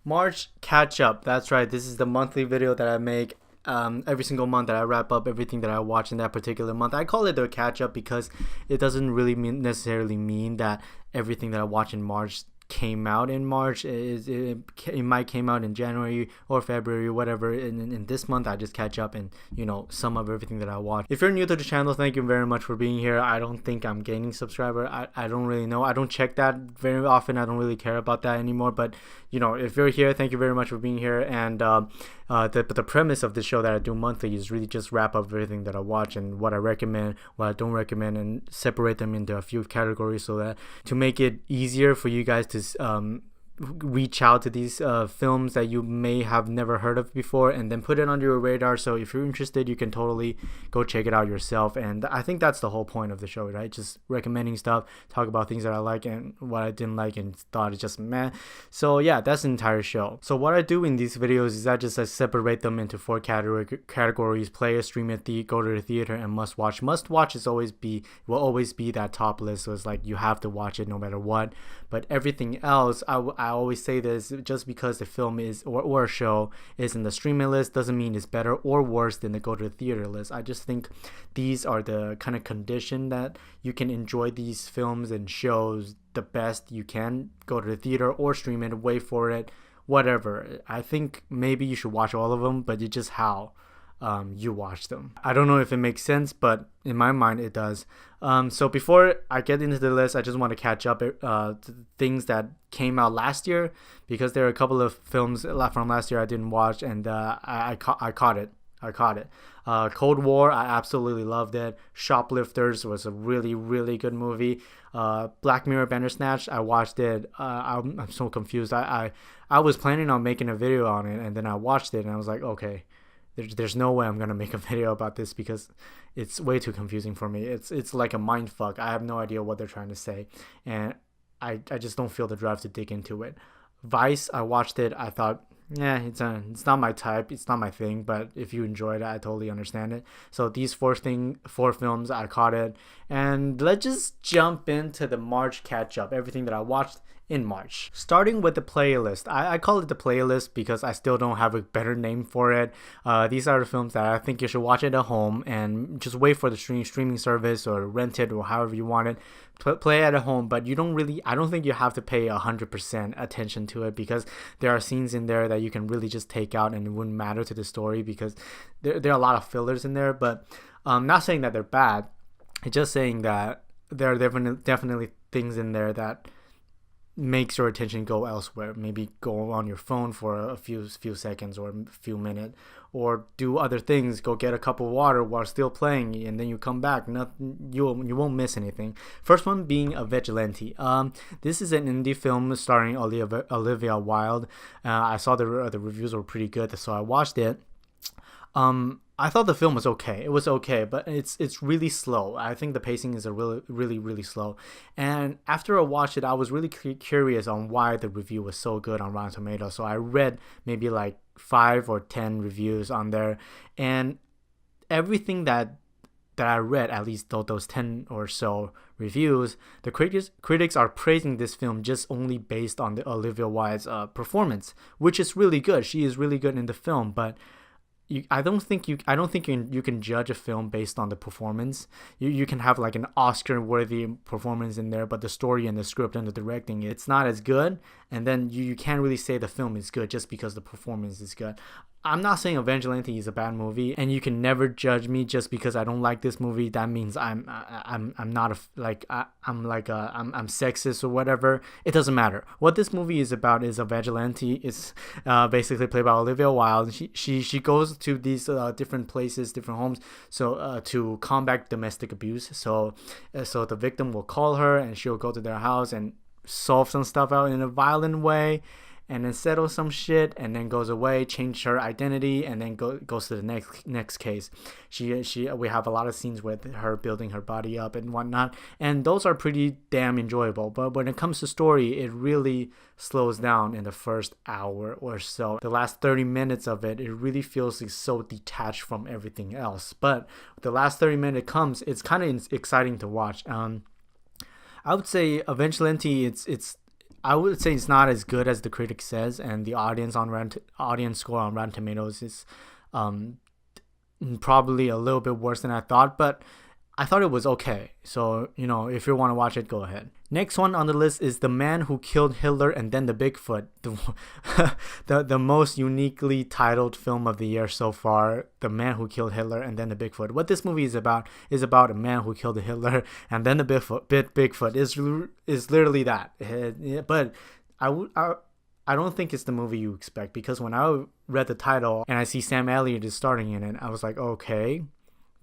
March catch up. That's right. This is the monthly video that I make every single month that I wrap up everything that I watch in that particular month. I call it the catch up because it doesn't really necessarily mean that everything that I watch in March came out in March. It might came out in January or February, whatever. In this month, I just catch up and sum up everything that I watch. If you're new to the channel, thank you very much for being here. I don't think I'm gaining subscriber. I don't really know. I don't check that very often. I don't really care about that anymore. But if you're here, thank you very much for being here. And the premise of the show that I do monthly is really just wrap up everything that I watch and what I recommend, what I don't recommend, and separate them into a few categories so that to make it easier for you guys to reach out to these films that you may have never heard of before, and then put it on your radar. So if you're interested, you can totally go check it out yourself. And I think that's the whole point of the show, right? Just recommending stuff, talk about things that I like and what I didn't like and thought it's just meh. So yeah, that's the entire show. So what I do in these videos is I separate them into four categories: play, stream it, go to the theater, and must watch. Must watch will always be that top list. So it's like you have to watch it no matter what. But everything else, I always say this, just because the film is or a show is in the streaming list doesn't mean it's better or worse than the go to the theater list. I just think these are the kind of condition that you can enjoy these films and shows the best you can. Go to the theater or stream it, wait for it, whatever. I think maybe you should watch all of them, but it's just how you watch them. I don't know if it makes sense, but in my mind it does. So before I get into the list, I just want to catch up to things that came out last year, because there are a couple of films from last year I didn't watch, and I caught it. Cold War, I absolutely loved it. Shoplifters was a really, really good movie. Black Mirror Bandersnatch, I watched it. I'm so confused. I was planning on making a video on it, and then I watched it and I was like, okay, there's no way I'm gonna make a video about this because it's way too confusing for me. It's like a mind fuck. I have no idea what they're trying to say, and I just don't feel the drive to dig into it. Vice, I watched it. I thought, yeah, it's not my type, it's not my thing, but if you enjoyed it, I totally understand it. So these four films, I caught it. And let's just jump into the March catch up, everything that I watched in March. Starting with the playlist. I call it the playlist because I still don't have a better name for it. These are the films that I think you should watch it at home and just wait for the streaming service or rent it or however you want it. Play it at home, but I don't think you have to pay 100% attention to it, because there are scenes in there that you can really just take out and it wouldn't matter to the story, because there are a lot of fillers in there. But I'm not saying that they're bad. It's just saying that there are definitely things in there that makes your attention go elsewhere. Maybe go on your phone for a few seconds or a few minutes, or do other things. Go get a cup of water while still playing, and then you come back. You won't miss anything. First one being a Vigilante. This is an indie film starring Olivia Wilde. I saw the reviews were pretty good, so I watched it. I thought the film was okay. It was okay, but it's really slow. I think the pacing is really slow. And after I watched it, I was really curious on why the review was so good on Rotten Tomatoes. So I read maybe like 5 or 10 reviews on there, and everything that I read, at least those 10 or so reviews, the critics are praising this film just only based on the Olivia Wilde's performance, which is really good. She is really good in the film, but I don't think you can judge a film based on the performance. You can have like an Oscar-worthy performance in there, but the story and the script and the directing, it's not as good. And then you can't really say the film is good just because the performance is good. I'm not saying Vigilante is a bad movie, and you can never judge me just because I don't like this movie. That means I'm sexist or whatever. It doesn't matter. What this movie is about is a vigilante. It's basically played by Olivia Wilde. She goes to these different places, different homes, so to combat domestic abuse. So the victim will call her, and she'll go to their house and solve some stuff out in a violent way, and then settle some shit, and then goes away, change her identity, and then goes to the next case. We have a lot of scenes with her building her body up and whatnot, and those are pretty damn enjoyable. But when it comes to story, it really slows down in the first hour or so. The last 30 minutes of it really feels like so detached from everything else. But the last 30 minutes comes, it's kind of exciting to watch. I would say Vigilante, it's I would say it's not as good as the critic says, and the audience score on Rotten Tomatoes is probably a little bit worse than I thought, but I thought it was okay. So, if you want to watch it, go ahead. Next one on the list is The Man Who Killed Hitler and Then the Bigfoot. The most uniquely titled film of the year so far. The Man Who Killed Hitler and Then the Bigfoot. What this movie is about a man who killed Hitler and then the Bigfoot is literally that. But I don't think it's the movie you expect, because when I read the title and I see Sam Elliott is starring in it, I was like, okay,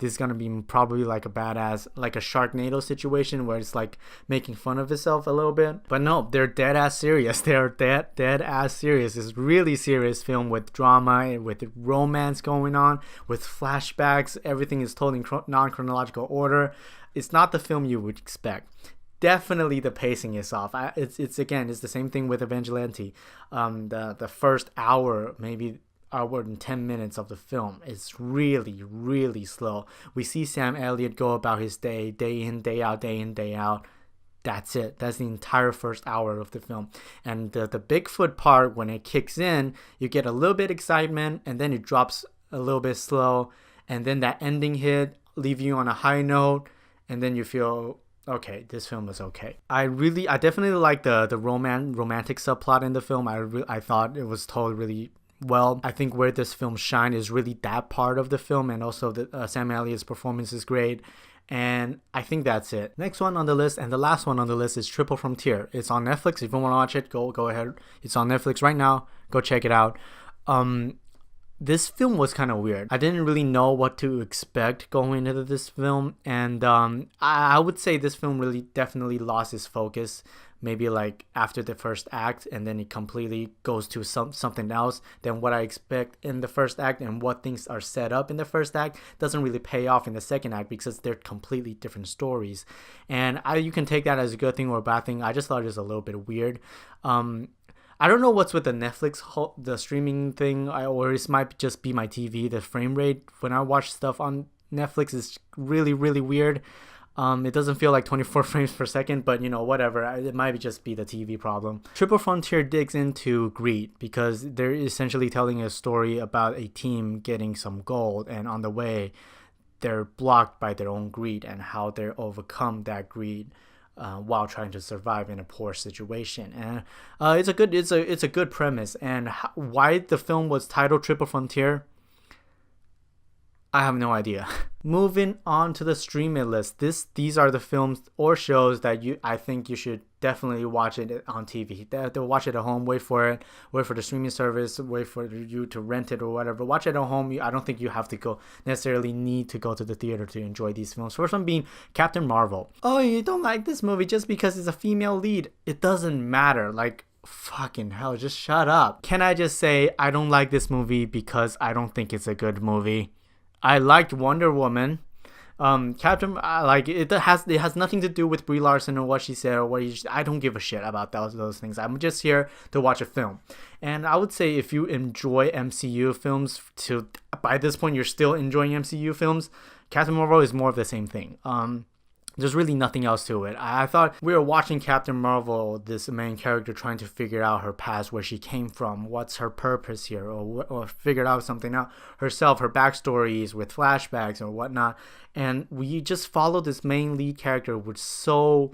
this is gonna be probably like a badass, like a Sharknado situation where it's like making fun of itself a little bit. But no, they're dead ass serious. They're dead ass serious. It's really serious film with drama, with romance going on, with flashbacks. Everything is told in non-chronological order. It's not the film you would expect. Definitely the pacing is off. It's the same thing with Vigilante. The first hour, maybe hour and 10 minutes of the film is really, really slow. We see Sam Elliott go about his day in, day out, day in, day out. That's it. That's the entire first hour of the film. And the Bigfoot part, when it kicks in, you get a little bit excitement, and then it drops a little bit slow, and then that ending hit leave you on a high note, and then you feel, okay, this film is okay. I definitely like the romantic subplot in the film. I thought it was told really well. I think where this film shine is really that part of the film, and also the Sam Elliott's performance is great. And I think that's it. Next one on the list, and the last one on the list, is Triple Frontier. It's on Netflix. If you want to watch it, go ahead. It's on Netflix right now. Go check it out. This film was kind of weird. I didn't really know what to expect going into this film, and I would say this film really definitely lost its focus maybe like after the first act, and then it completely goes to something else than what I expect in the first act, and what things are set up in the first act doesn't really pay off in the second act because they're completely different stories. And you can take that as a good thing or a bad thing. I just thought it was a little bit weird. I don't know what's with the Netflix, the streaming thing, or it might just be my TV. The frame rate when I watch stuff on Netflix is really, really weird. It doesn't feel like 24 frames per second, but whatever. It might just be the TV problem. Triple Frontier digs into greed because they're essentially telling a story about a team getting some gold, and on the way, they're blocked by their own greed and how they overcome that greed while trying to survive in a poor situation. And it's a good premise. And why the film was titled Triple Frontier, I have no idea. Moving on to the streaming list. These are the films or shows that I think you should definitely watch it on TV. They'll watch it at home, wait for the streaming service, wait for you to rent it or whatever. Watch it at home. I don't think you have to necessarily need to go to the theater to enjoy these films. First one being Captain Marvel. Oh, you don't like this movie just because it's a female lead. It doesn't matter. Like, fucking hell, just shut up. Can I just say I don't like this movie because I don't think it's a good movie? I liked Wonder Woman. Captain, it has nothing to do with Brie Larson or what she said or I don't give a shit about those things. I'm just here to watch a film. And I would say if you enjoy MCU films, by this point you're still enjoying MCU films, Captain Marvel is more of the same thing. There's really nothing else to it. I thought we were watching Captain Marvel, this main character, trying to figure out her past, where she came from, what's her purpose here, or figured out something out herself, her backstories with flashbacks or whatnot. And we just followed this main lead character with so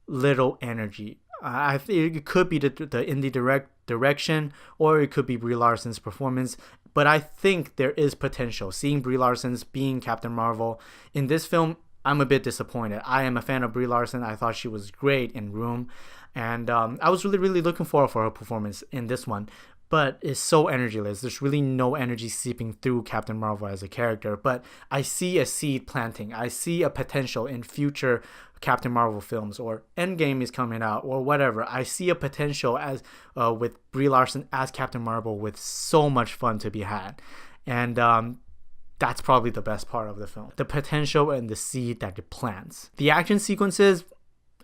little energy. I think it could be the indie direction, or it could be Brie Larson's performance. But I think there is potential. Seeing Brie Larson's being Captain Marvel in this film, I'm a bit disappointed. I am a fan of Brie Larson. I thought she was great in Room, and I was really, really looking forward for her performance in this one. But it's so energyless. There's really no energy seeping through Captain Marvel as a character. But I see a seed planting. I see a potential in future Captain Marvel films, or Endgame is coming out, or whatever. I see a potential as with Brie Larson as Captain Marvel, with so much fun to be had, and that's probably the best part of the film. The potential and the seed that it plants. The action sequences,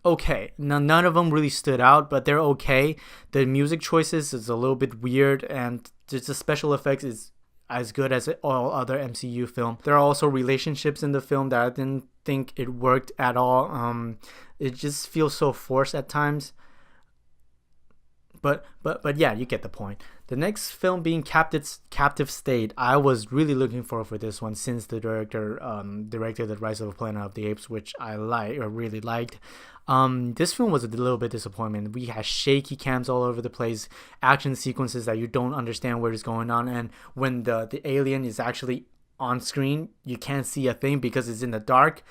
okay. None of them really stood out, but they're okay. The music choices is a little bit weird, and just the special effects is as good as all other MCU film. There are also relationships in the film that I didn't think it worked at all. It just feels so forced at times. But yeah, you get the point. The next film being Captive State, I was really looking forward for this one since the director directed The Rise of the Planet of the Apes, which I really liked. This film was a little bit disappointment. We had shaky cams all over the place, action sequences that you don't understand what is going on, and when the alien is actually on screen, you can't see a thing because it's in the dark.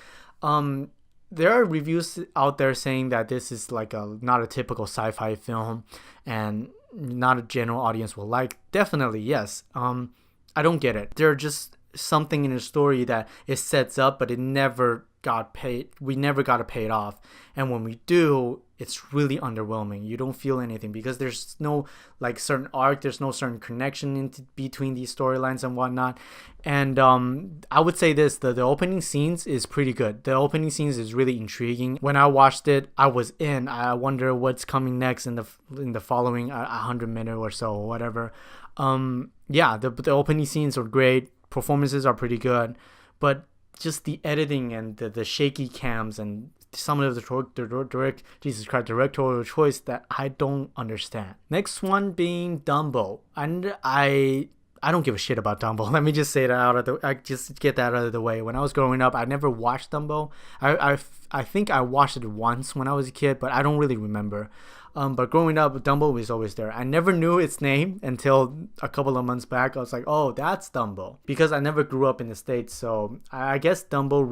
There are reviews out there saying that this is like not a typical sci-fi film and not a general audience will like. Definitely, yes. I don't get it. There's just something in the story that it sets up, but it never got paid. We never got it paid off. And when we do, it's really underwhelming. You don't feel anything because there's no like certain arc. There's no certain connection between these storylines and whatnot. And I would say this, the opening scenes is pretty good. The opening scenes is really intriguing. When I watched it, I was in. I wonder what's coming next in the following 100 minutes or so or whatever. Yeah, the opening scenes are great. Performances are pretty good. But just the editing and the shaky cams and some of the directorial choice that I don't understand. Next one being Dumbo, and I don't give a shit about Dumbo. Let me just say that I just get that out of the way. When I was growing up, I never watched Dumbo. I think I watched it once when I was a kid, but I don't really remember. But growing up, Dumbo was always there. I never knew its name until a couple of months back. I was like, oh, that's Dumbo. Because I never grew up in the States. So I guess Dumbo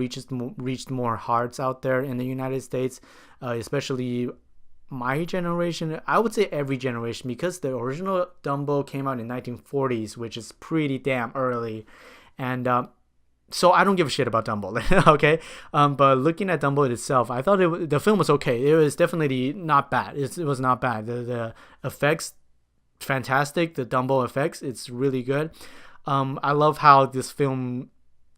reached more hearts out there in the United States, especially my generation. I would say every generation, because the original Dumbo came out in 1940s, which is pretty damn early. And so I don't give a shit about Dumbo, okay? But looking at Dumbo itself, I thought the film was okay. It was definitely not bad. It was not bad. The effects, fantastic. The Dumbo effects, it's really good. I love how this film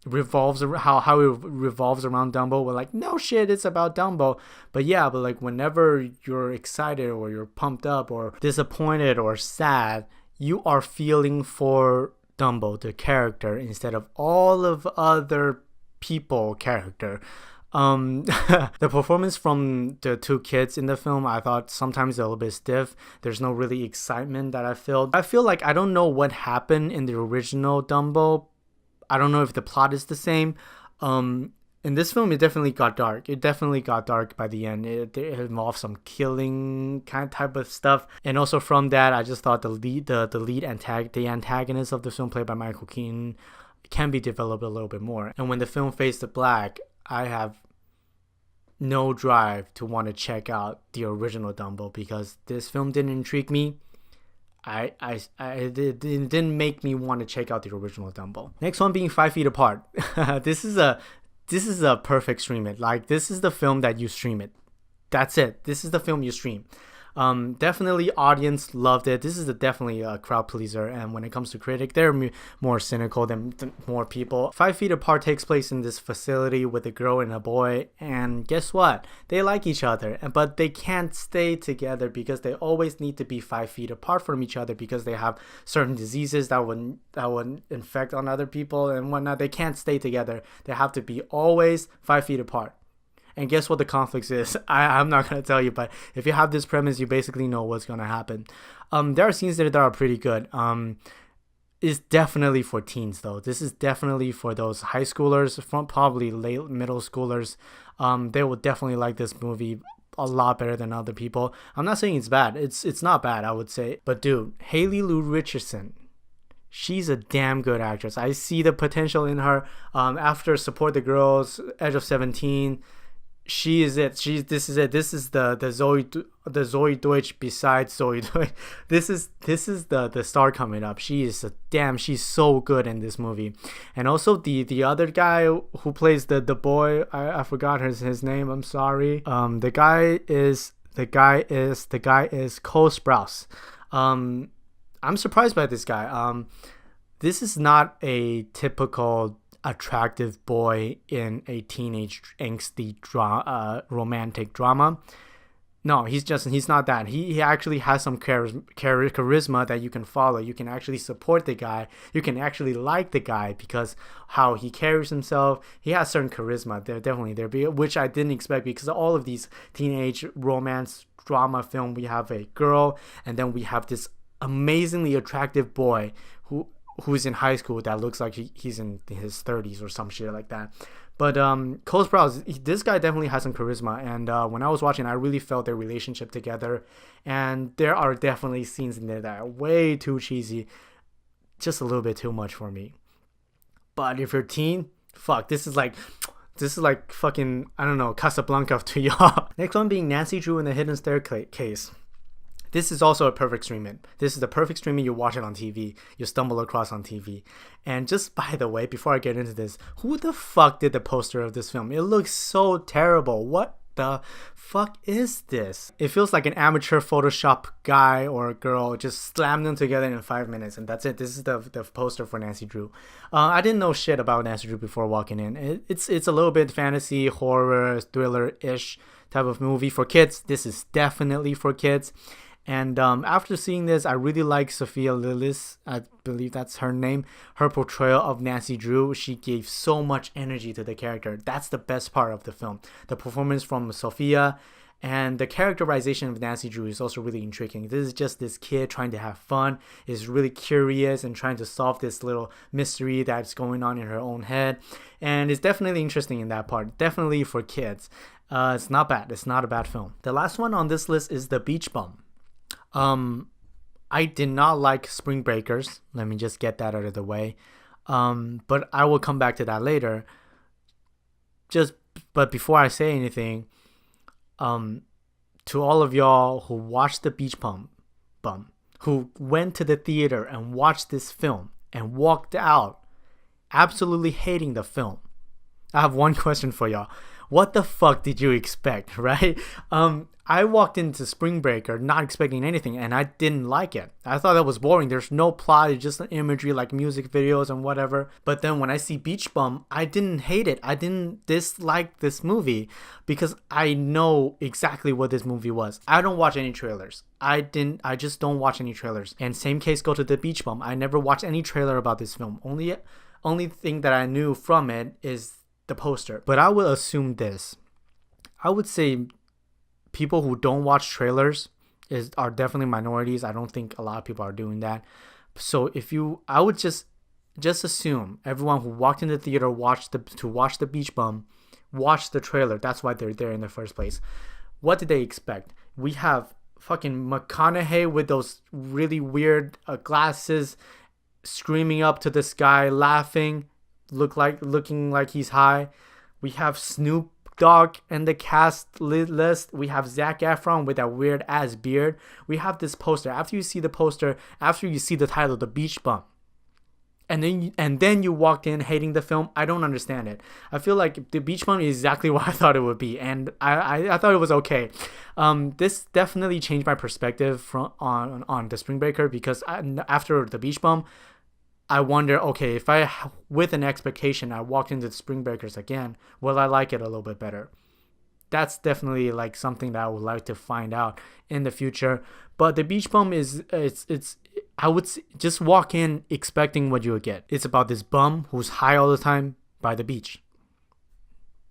revolves around how it revolves around Dumbo. We're like, no shit, it's about Dumbo. But yeah, but like whenever you're excited or you're pumped up or disappointed or sad, you are feeling for Dumbo, the character, instead of all of other people character. The performance from the two kids in the film, I thought sometimes a little bit stiff. There's no really excitement that I feel. I feel like I don't know what happened in the original Dumbo. I don't know if the plot is the same. In this film, it definitely got dark. It definitely got dark by the end. It involved some killing kind of type of stuff. And also from that, I just thought the antagonist of the film, played by Michael Keaton, can be developed a little bit more. And when the film fades to black, I have no drive to want to check out the original Dumbo because this film didn't intrigue me. It didn't make me want to check out the original Dumbo. Next one being 5 Feet Apart. This is a perfect stream it. Like, this is the film that you stream it. That's it. This is the film you stream. Definitely audience loved it. This is definitely a crowd pleaser. And when it comes to critic, they're more cynical than more people. 5 Feet Apart takes place in this facility with a girl and a boy. And guess what? They like each other, but they can't stay together because they always need to be 5 feet apart from each other because they have certain diseases that would infect on other people and whatnot. They can't stay together. They have to be always 5 feet apart. And guess what the conflict is? I'm not going to tell you, but if you have this premise, you basically know what's going to happen. There are scenes there that are pretty good. It's definitely for teens, though. This is definitely for those high schoolers, from probably late middle schoolers. They will definitely like this movie a lot better than other people. I'm not saying it's bad. It's not bad, I would say. But dude, Haley Lou Richardson, she's a damn good actress. I see the potential in her. After Support the Girls, Edge of 17, she is it. This is it. This is the Zoe Deutsch besides Zoe Deutsch. This is the star coming up. She's so good in this movie. And also the other guy who plays the boy, I forgot his name. I'm sorry. The guy is Cole Sprouse. I'm surprised by this guy. This is not a typical attractive boy in a teenage angsty romantic drama. No, he's not that. He actually has some charisma that you can follow. You can actually support the guy. You can actually like the guy because how he carries himself. He has certain charisma. They're definitely there, which I didn't expect because all of these teenage romance drama film. We have a girl, and then we have this amazingly attractive boy who's in high school that looks like he's in his 30s or some shit like that. But Cole Sprouse, this guy definitely has some charisma, and when I was watching, I really felt their relationship together. And there are definitely scenes in there that are way too cheesy, just a little bit too much for me. But if you're a teen, fuck, this is like fucking, I don't know, Casablanca to y'all. Next one being Nancy Drew in the Hidden Staircase. This is also a perfect streaming. This is the perfect streaming. You watch it on TV. You stumble across on TV. And just by the way, before I get into this, who the fuck did the poster of this film? It looks so terrible. What the fuck is this? It feels like an amateur Photoshop guy or girl just slammed them together in 5 minutes, and that's it. This is the poster for Nancy Drew. I didn't know shit about Nancy Drew before walking in. It's a little bit fantasy, horror, thriller-ish type of movie for kids. This is definitely for kids. And after seeing this, I really like Sophia Lillis, I believe that's her name. Her portrayal of Nancy Drew, she gave so much energy to the character. That's the best part of the film. The performance from Sophia and the characterization of Nancy Drew is also really intriguing. This is just this kid trying to have fun, is really curious and trying to solve this little mystery that's going on in her own head. And it's definitely interesting in that part. Definitely for kids. It's not bad. It's not a bad film. The last one on this list is The Beach Bum. I did not like Spring Breakers. Let me just get that out of the way. But I will come back to that later. But before I say anything, to all of y'all who watched The Beach Bum, who went to the theater and watched this film and walked out absolutely hating the film, I have one question for y'all. What the fuck did you expect, right? I walked into Spring Breaker not expecting anything, and I didn't like it. I thought that was boring. There's no plot, it's just an imagery like music videos and whatever. But then when I see Beach Bum, I didn't hate it. I didn't dislike this movie because I know exactly what this movie was. I don't watch any trailers. I just don't watch any trailers. And same case go to The Beach Bum. I never watched any trailer about this film. Only thing that I knew from it is the poster. But I will assume this. I would say people who don't watch trailers are definitely minorities. I don't think a lot of people are doing that. So I would just assume everyone who walked in the theater to watch The Beach Bum watched the trailer. That's why they're there in the first place. What did they expect? We have fucking McConaughey with those really weird glasses, screaming up to the sky, laughing, looking like he's high. We have Snoop Dogg and the cast list. We have Zac Efron with that weird ass beard. We have this poster. After you see the poster, after you see the title, The Beach Bum, and then you walked in hating the film, I don't understand it. I feel like The Beach Bum is exactly what I thought it would be, and I thought it was okay. This definitely changed my perspective on the Spring Breaker, because after The Beach Bum, I wonder, okay, if with an expectation, I walked into the Spring Breakers again, will I like it a little bit better? That's definitely like something that I would like to find out in the future. But The Beach Bum I would just walk in expecting what you would get. It's about this bum who's high all the time by the beach.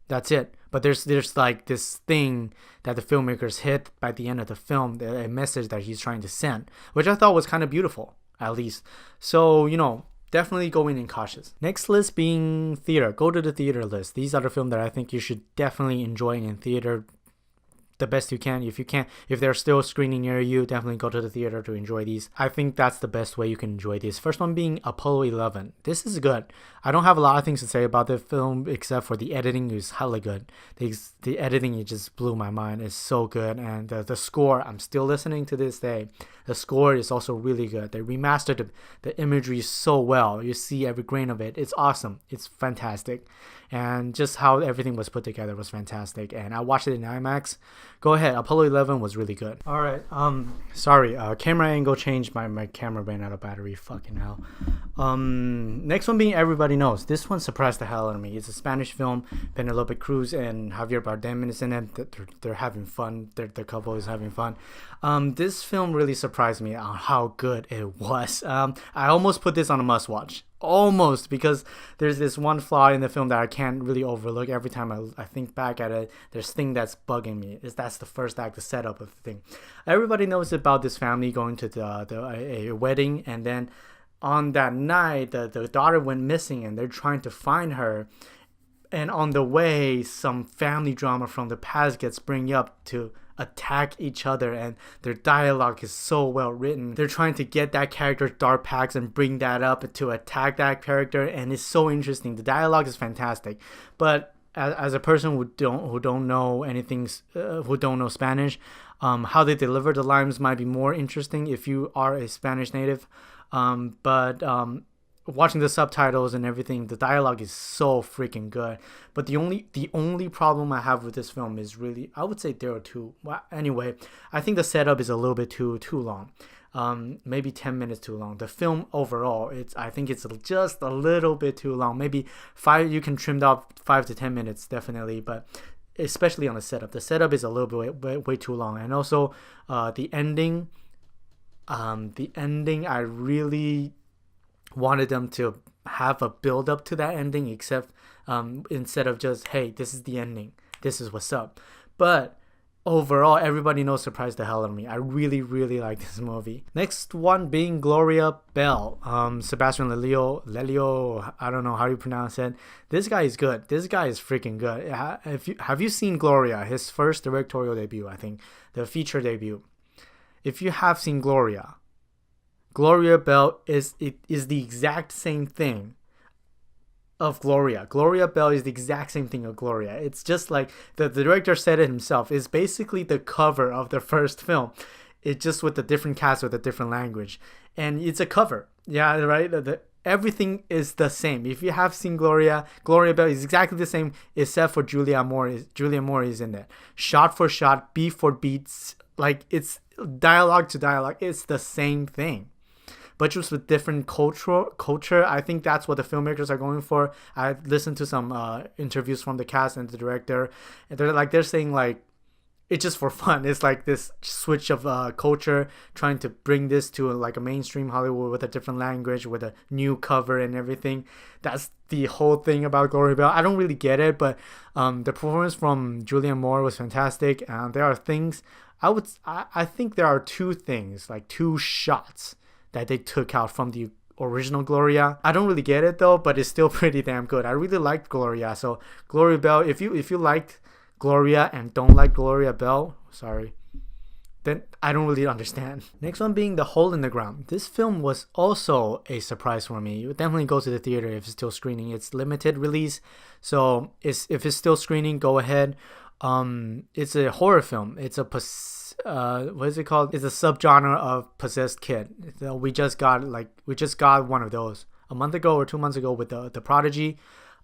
That's it. But there's like this thing that the filmmakers hit by the end of the film, a message that he's trying to send, which I thought was kind of beautiful. At least. So, definitely go in cautious. Next list being theater. Go to the theater list. These are the films that I think you should definitely enjoy in theater the best you can. If they're still screening near you, definitely go to the theater to enjoy these. I think that's the best way you can enjoy these. First one being Apollo 11. This is good. I don't have a lot of things to say about the film except for the editing is hella good. The editing, it just blew my mind. It's so good. And the score, I'm still listening to this day. The score is also really good. They remastered the imagery so well. You see every grain of it. It's awesome. It's fantastic. And just how everything was put together was fantastic. And I watched it in IMAX. Go ahead. Apollo 11 was really good. All right. Sorry. Camera angle changed. My camera ran out of battery. Fucking hell. Next one being Everybody Knows. This one surprised the hell out of me. It's a Spanish film. Penelope Cruz and Javier Bardem is in it. They're having fun. The couple is having fun. This film really surprised me on how good it was. I almost put this on a must watch. Almost, because there's this one flaw in the film that I can't really overlook. Every time I think back at it, there's thing that's bugging me. That's the first act, the setup of the thing. Everybody knows about this family going to a wedding, and then on that night, the daughter went missing, and they're trying to find her. And on the way, some family drama from the past gets bring up to attack each other, and their dialogue is so well written. They're trying to get that character's dark past and bring that up to attack that character, and it's so interesting. The dialogue is fantastic, but as a person who don't know anything, who don't know Spanish, how they deliver the lines might be more interesting if you are a Spanish native. But watching the subtitles and everything, the dialogue is so freaking good. But the only problem I have with this film is really, I would say there are two. Well, anyway, I think the setup is a little bit too long. Maybe 10 minutes too long. The film overall, I think it's just a little bit too long. Maybe you can trim off 5 to 10 minutes definitely, but especially on the setup. The setup is a little bit way too long. And also the ending, I really wanted them to have a build up to that ending, except instead of just, hey, this is the ending, this is what's up. But overall, Everybody Knows surprised the hell out of me. I really like this movie. Next one being Gloria Bell. Sebastian Lelio, I don't know how you pronounce it. This guy is good. This guy is freaking good. Have you seen Gloria? His first directorial debut, I think, the feature debut. If you have seen Gloria Bell is the exact same thing of Gloria. Gloria Bell is the exact same thing of Gloria. It's just like the director said it himself. It's basically the cover of the first film. It's just with a different cast with a different language, and it's a cover. Yeah, right. Everything is the same. If you have seen Gloria Bell is exactly the same, except for Julia Moore is in there. Shot for shot, beat for beats. Like, it's dialogue to dialogue. It's the same thing, but just with different culture. I think that's what the filmmakers are going for. I listened to some interviews from the cast and the director, and they're saying like it's just for fun. It's like this switch of culture, trying to bring this to like a mainstream Hollywood with a different language, with a new cover and everything. That's the whole thing about Gloria Bell. I don't really get it, but the performance from Julianne Moore was fantastic. There are things I think there are two things, like two shots that they took out from the original Gloria. I don't really get it though, but it's still pretty damn good. I really liked Gloria. So Gloria Bell, if you liked Gloria and don't like Gloria Bell, sorry, then I don't really understand. Next one being The Hole in the Ground. This film was also a surprise for me. You would definitely go to the theater if it's still screening. It's limited release, so if it's still screening, go ahead. It's a horror film. It's what is it called? It's a subgenre of possessed kid. We just got one of those a month ago or 2 months ago with the Prodigy.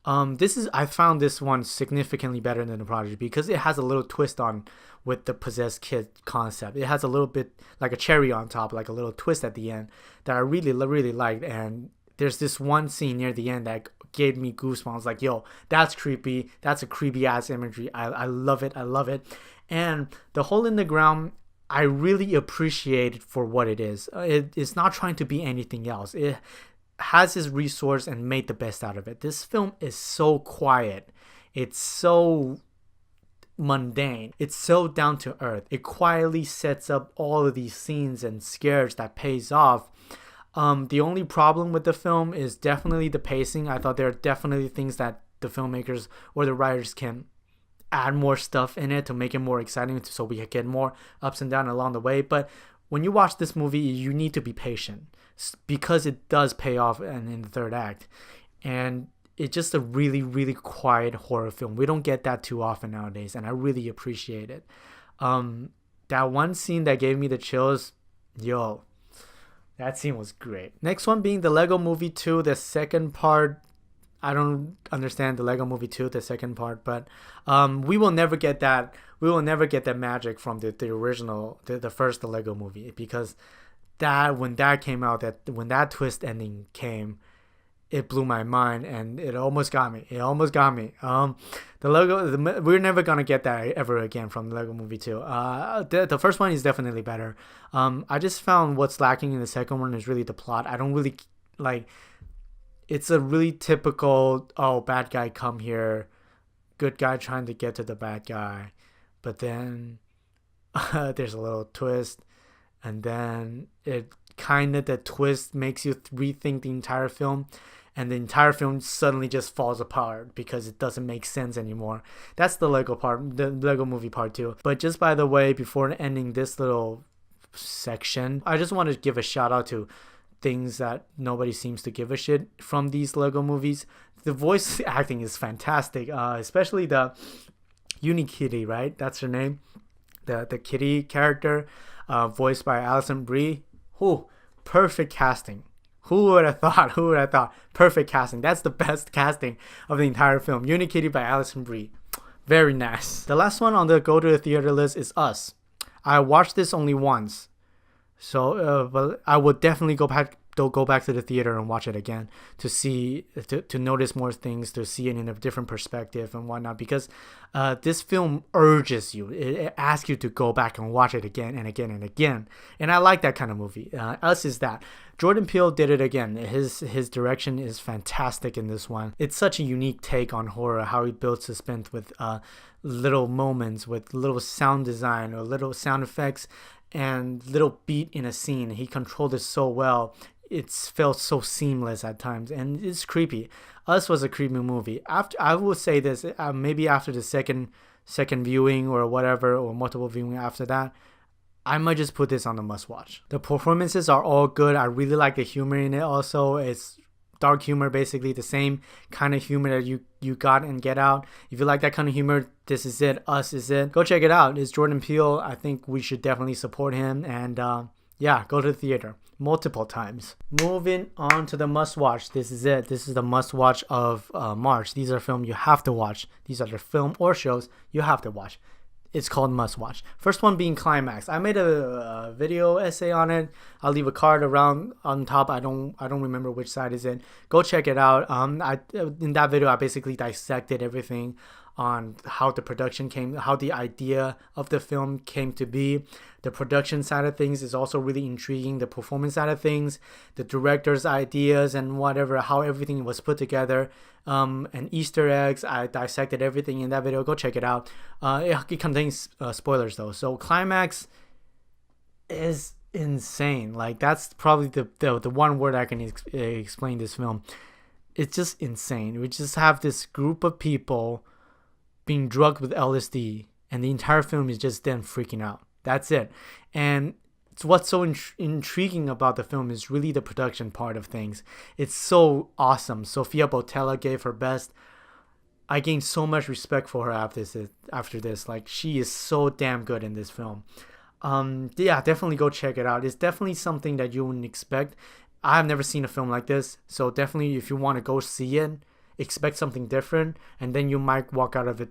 I found this one significantly better than the Prodigy because it has a little twist on with the possessed kid concept. It has a little bit like a cherry on top, like a little twist at the end that I really liked. And there's this one scene near the end that gave me goosebumps. Like, yo, that's creepy. That's a creepy ass imagery. I love it. And The Hole in the Ground, I really appreciate it for what it is. It's not trying to be anything else. It has his resource and made the best out of it. This film is so quiet. It's so mundane. It's so down to earth. It quietly sets up all of these scenes and scares that pays off. The only problem with the film is definitely the pacing. I thought there are definitely things that the filmmakers or the writers can add more stuff in it to make it more exciting so we can get more ups and downs along the way. But when you watch this movie, you need to be patient because it does pay off in the third act. And it's just a really quiet horror film. We don't get that too often nowadays, and I really appreciate it. That one scene that gave me the chills, yo, that scene was great. Next one being the Lego Movie 2, the second part. I don't understand the Lego Movie 2, the second part, but we will never get that. We will never get that magic from the original, the first Lego Movie, because that when that came out, that when that twist ending came, it blew my mind, and it almost got me. We're never gonna get that ever again from the Lego Movie 2. The first one is definitely better. I just found what's lacking in the second one is really the plot. I don't really like. It's a really typical, oh, bad guy come here, good guy trying to get to the bad guy, but then there's a little twist, and then the twist makes you rethink the entire film, and the entire film suddenly just falls apart because it doesn't make sense anymore. That's the Lego Movie Part 2. But just by the way, before ending this little section, I just want to give a shout out to things that nobody seems to give a shit from these Lego movies. The voice acting is fantastic, especially the Unikitty, right? That's her name. The kitty character, voiced by Alison Brie. Perfect casting. Who would have thought? Perfect casting. That's the best casting of the entire film. Unikitty by Alison Brie. Very nice. The last one on the go to the theater list is Us. I watched this only once, so but I would definitely go back to the theater and watch it again to see, to notice more things, to see it in a different perspective and whatnot, because this film urges you, it asks you to go back and watch it again and again and again, and I like that kind of movie. Us is that. Jordan Peele did it again. His direction is fantastic in this one. It's such a unique take on horror, how he builds suspense with little moments, with little sound design or little sound effects and little beat in a scene. He controlled it so well. It's felt so seamless at times, and it's creepy. Us was a creepy movie. After, I will say this, maybe after the second viewing or whatever, or multiple viewing after that, I might just put this on the must watch. The performances are all good. I really like the humor in it also. It's dark humor, basically the same kind of humor that you got in Get Out. If you like that kind of humor, this is it. Us is it. Go check it out. It's Jordan Peele. I think we should definitely support him, and yeah, go to the theater multiple times. Moving on to the must watch. This is it. This is the must watch of March. These are films you have to watch. These are the film or shows you have to watch. It's called must watch. First one being Climax. I made a video essay on it. I'll leave a card around on top. I don't remember which side is it. Go check it out. In that video I basically dissected everything on how the production came, how the idea of the film came to be. The production side of things is also really intriguing. The performance side of things, the director's ideas and whatever, how everything was put together, and Easter eggs. I dissected everything in that video. Go check it out. It contains spoilers though. So Climax is insane. Like, that's probably the one word I can explain this film. It's just insane. We just have this group of people being drugged with LSD, and the entire film is just them freaking out. That's it. And what's so intriguing about the film is really the production part of things. It's so awesome. Sofia Boutella gave her best. I gained so much respect for her after this. Like, she is so damn good in this film. Yeah, definitely go check it out. It's definitely something that you wouldn't expect. I've never seen a film like this, so definitely if you want to go see it, expect something different, and then you might walk out of it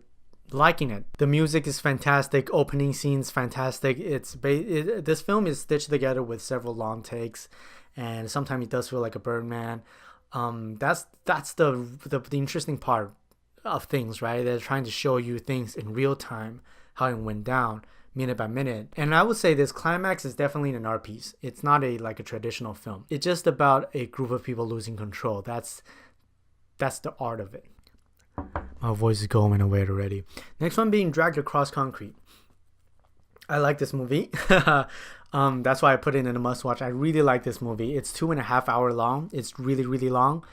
liking it. The music is fantastic. Opening scenes fantastic. This film is stitched together with several long takes, and sometimes it does feel like a Birdman. That's the interesting part of things, right? They're trying to show you things in real time, how it went down minute by minute. And I would say this Climax is definitely an art piece. It's not like a traditional film. It's just about a group of people losing control. That's the art of it. My voice is going away already. Next one being Dragged Across Concrete. I like this movie. That's why I put it in a must watch. I really like this movie. It's 2.5 hours long. It's really, really long,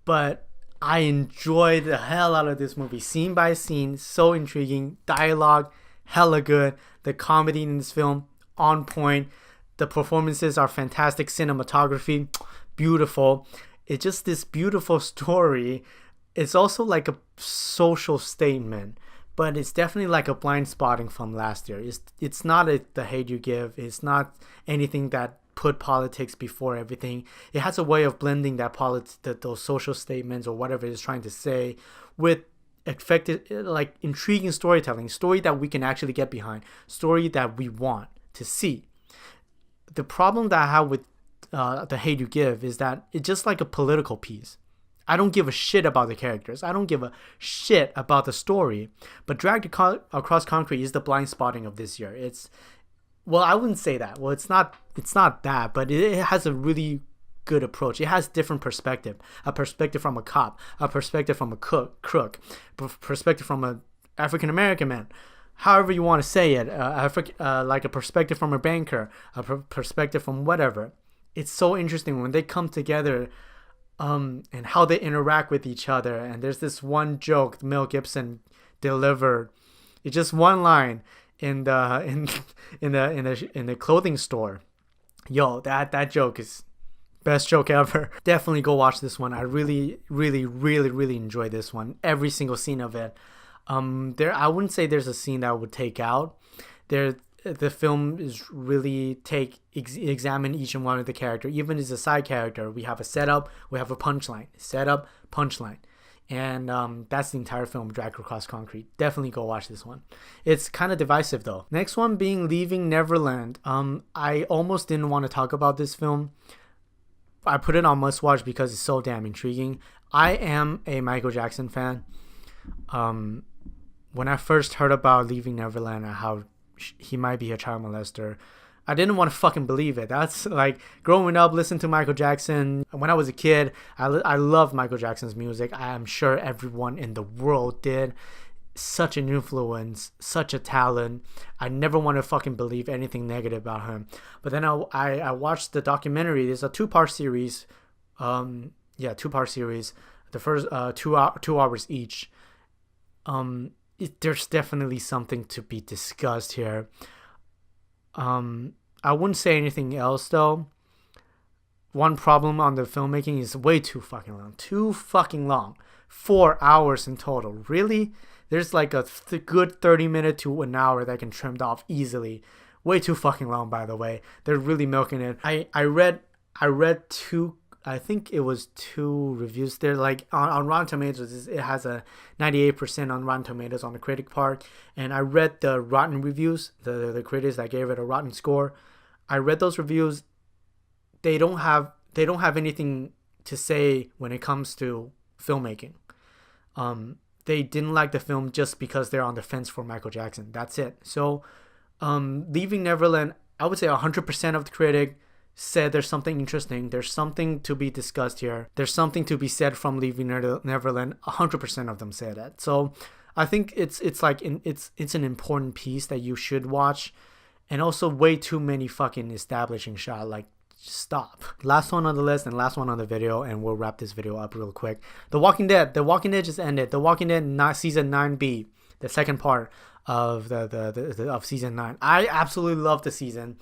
but I enjoyed the hell out of this movie. Scene by scene, so intriguing. Dialogue, hella good. The comedy in this film, on point. The performances are fantastic. Cinematography, beautiful. It's just this beautiful story. It's also like a social statement, but it's definitely like a Blind Spotting from last year. It's not The Hate You Give. It's not anything that put politics before everything. It has a way of blending those social statements or whatever it's trying to say with effective, like intriguing storytelling, story that we can actually get behind, story that we want to see. the problem that I have with The Hate You Give is that it's just like a political piece. I don't give a shit about the characters. I don't give a shit about the story. But Dragged Across Concrete is the blind spotting of this year. Well, I wouldn't say that. Well, it's not that, but it has a really good approach. It has different perspective. A perspective from a cop, a perspective from a crook, perspective from a African American man. However you want to say it, like a perspective from a banker, a perspective from whatever. It's so interesting when they come together, and how they interact with each other. And there's this one joke Mel Gibson delivered. It's just one line in the clothing store. Yo, that joke is best joke ever. Definitely go watch this one. I really enjoyed this one. Every single scene of it. I wouldn't say there's a scene that I would take out. The film is really examine each and one of the character. Even as a side character, we have a setup, we have a punchline. Setup, punchline. And that's the entire film, Dragged Across Concrete. Definitely go watch this one. It's kind of divisive though. Next one being Leaving Neverland. I almost didn't want to talk about this film. I put it on must watch because it's so damn intriguing. I am a Michael Jackson fan. When I first heard about Leaving Neverland and how he might be a child molester, I didn't want to fucking believe it. That's like growing up, listening to Michael Jackson. When I was a kid, I loved Michael Jackson's music. I am sure everyone in the world did. Such an influence, such a talent. I never want to fucking believe anything negative about him. But then I watched the documentary. There's a two-part series. Two-part series. The first 2 hours each. There's definitely something to be discussed here. I wouldn't say anything else though. One problem on the filmmaking is way too fucking long. 4 hours in total. Really? There's like a good 30-minute to an hour that can trimmed off easily. Way too fucking long, by the way. They're really milking it. I read two. I think it was 2 reviews there. Like on Rotten Tomatoes, it has a 98% on Rotten Tomatoes on the critic part. And I read the rotten reviews, the critics that gave it a rotten score. I read those reviews. They don't have anything to say when it comes to filmmaking. They didn't like the film just because they're on the fence for Michael Jackson. That's it. So, Leaving Neverland, I would say 100% of the critic said there's something interesting. There's something to be discussed here. There's something to be said from Leaving Neverland. 100% of them said that. So, I think it's an important piece that you should watch, and also way too many fucking establishing shots. Like, stop. Last one on the list and last one on the video, and we'll wrap this video up real quick. The Walking Dead just ended. The Walking Dead season 9B, the second part of of season 9. I absolutely love the season.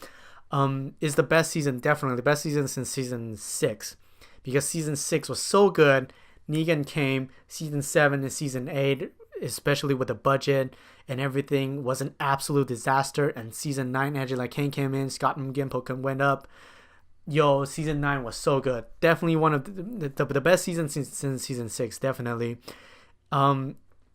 Is the best season, definitely the best season since season 6, because season 6 was so good. Negan came. Season 7 and season 8, especially with the budget and everything, was an absolute disaster. And season 9, Angela Kane came in. Scott Gimple went up. Yo, season 9 was so good. Definitely one of the best seasons since season 6. Definitely.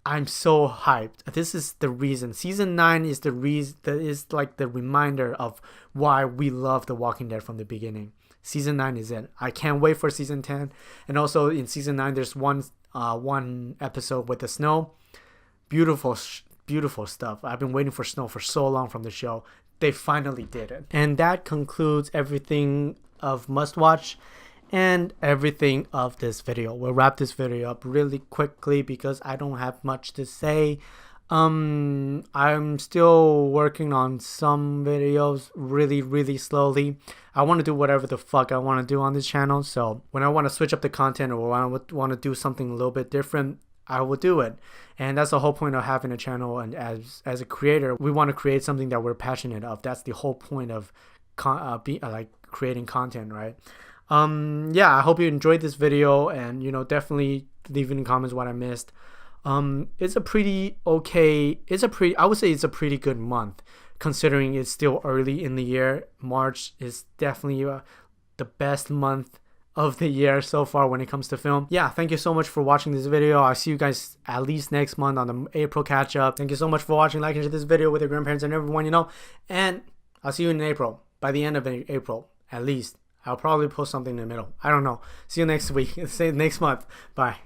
I'm so hyped. This is the reason. Season 9 is the reason, that is like the reminder of why we love The Walking Dead from the beginning. Season 9 is it. I can't wait for season 10. And also in season 9, there's one episode with the snow. Beautiful stuff. I've been waiting for snow for so long from the show. They finally did it. And that concludes everything of Must Watch and everything of this video. We'll wrap this video up really quickly because I don't have much to say. I'm still working on some videos really slowly. I want to do whatever the fuck I want to do on this channel. So when I want to switch up the content, or when I want to do something a little bit different, I will do it. And that's the whole point of having a channel. And as a creator, we want to create something that we're passionate of. That's the whole point of creating content, right? Yeah, I hope you enjoyed this video, and definitely leave in the comments what I missed. It's a pretty okay, I would say it's a pretty good month, considering it's still early in the year. March is definitely the best month of the year so far when it comes to film. Yeah, thank you so much for watching this video. I'll see you guys at least next month on the April catch up. Thank you so much for watching. Like and share this video with your grandparents and everyone and I'll see you in April. by the end of April, at least. I'll probably post something in the middle. I don't know. See you next week. See you next month. Bye.